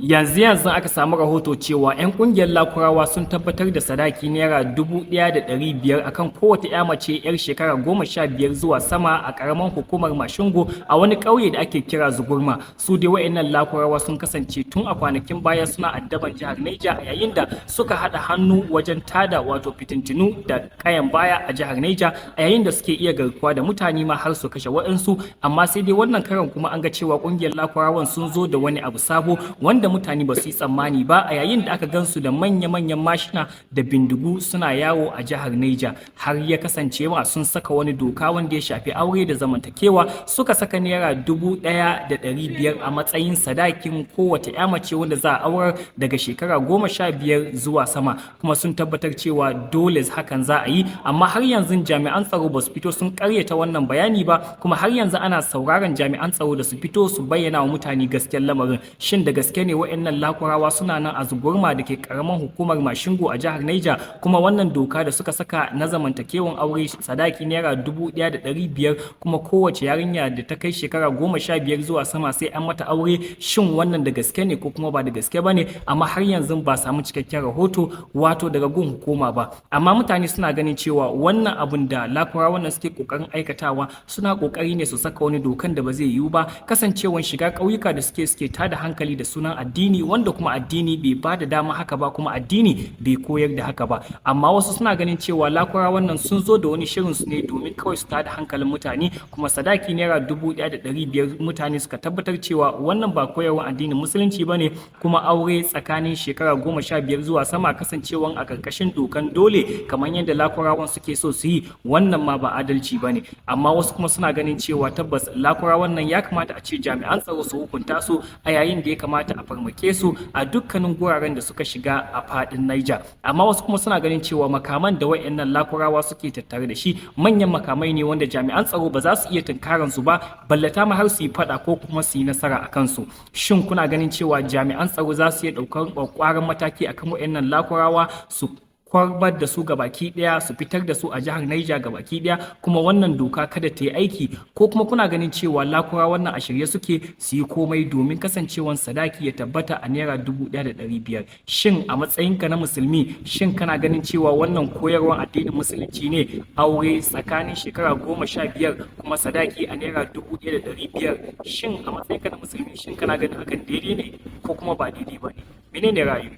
Yanzu aka samu rahoto cewa 'yan kungiyar Lakurawa sun tabbatar da sadaki naira 1,500 akan kowace 'ya mace 'yar shekara 15 zuwa sama a karamar hukumar Mashingo a wani ƙauye da ake kira Zugurma. Su dai wa'annan Lakurawa sun kasance tun a kwanakin baya suna addaban jihar Neja a yayin da suka haɗa hannu wajen tada wato fitintinu da kayan baya a jihar Neja a yayin da suke iya garkuwa da mutane ma har su kashe waɗansu, amma sai dai wannan karan kuma an ga cewa kungiyar Lakurawan sun zo da wani abu sabo wanda mutane ba su yi tsammani ba a yayin da aka gansu da manya-manyan mashina da bindigu suna yawo a jihar Neja, har ya kasance ma sun saka wani doka wanda ya shafi aure da zamantakewa. Suka saka naira 1,500 a matsayin sadakin kowace 'ya mace wanda za a aurar daga shekara 15 zuwa sama, kuma sun tabbatar cewa dole hakan za a yi, amma har yanzu jami'an tsaro ba su fito sun karyata wannan bayani ba, kuma har yanzu ana sauraron jami'an tsaro da su fito su bayyana wa mutane gaskiyar lamarin. Shin da gaske ne wa'annan Lakurawa suna nan a Zugurma da ke karamar hukumar Mashingo a jihar Neja, kuma wannan doka da suka saka na zamantakewan aure sadaki naira 1,500 kuma kowace yarinya da ta kai shekara 15 zuwa sama sai an mata aure, shin wannan da gaske ne ko kuma ba da gaske ba ne? Amma har yanzu ba samu cikakken rahoto wato daga gun hukuma ba, amma mutane suna ganin cewa wannan abun da Lakurawa wannan suke kokarin aikatawa suna kokari ne su saka wani dokan da ba zai yiwu ba, kasancewan shiga ƙauyuka da suke tada hankali da sunan addini wanda kuma addini bai ba da dama haka ba, kuma addini bai koyar da haka ba. Amma wasu suna ganin cewa Lakurawa wannan sun zo da wani shirin su ne domin kawai su tada hankalin mutane, kuma sadaki naira 1,500 mutane suka tabbatar cewa wannan ba koyarwar addinin musulunci ba ne, kuma aure tsakanin shekara 15 zuwa sama kasancewan a karkashin dokan dole kamar yadda Lakurawan suke so su yi, wannan ma ba adalci ba ne. Amma wasu kuma suna ganin cewa tabbas Lakurawan nan ya kamata a ce jami'an tsaro su hukunta su a yayin da ya kamata a farmake su a dukkanin guraren da suka shiga a fadin Niger. Amma wasu kuma suna ganin cewa makaman da wayannan Lakurawa suke tattare da shi manyan makamai ne wanda jami'an tsaro ba za su iya tunkaran su ba, ballata ma har su yi fada ko kuma su yi nasara a kansu. Shin kuna ganin cewa jami'an tsaro za su iya daukar kwakwaran mataki akan wayannan Lakurawa su kwarbar da su gabaki daya, su fitar da su a jihar Niger gabaki daya, kuma wannan doka kada ta yi aiki? Ko kuma kuna ganin cewa Lakurawa wannan a shirye suke su yi komai domin kasancewan sadaki ya tabbata a naira 1,500? Shin a matsayinka na musulmi, shin kana ganin cewa wannan koyarwar addinin musulunci ne aure tsakanin shekara 15 kuma sadaki a naira 1,500? Shin a matsayinka na musulmi, shin kana ganin hakan daidai ne ko kuma ba daidai ba ne? Menene ra'ayi?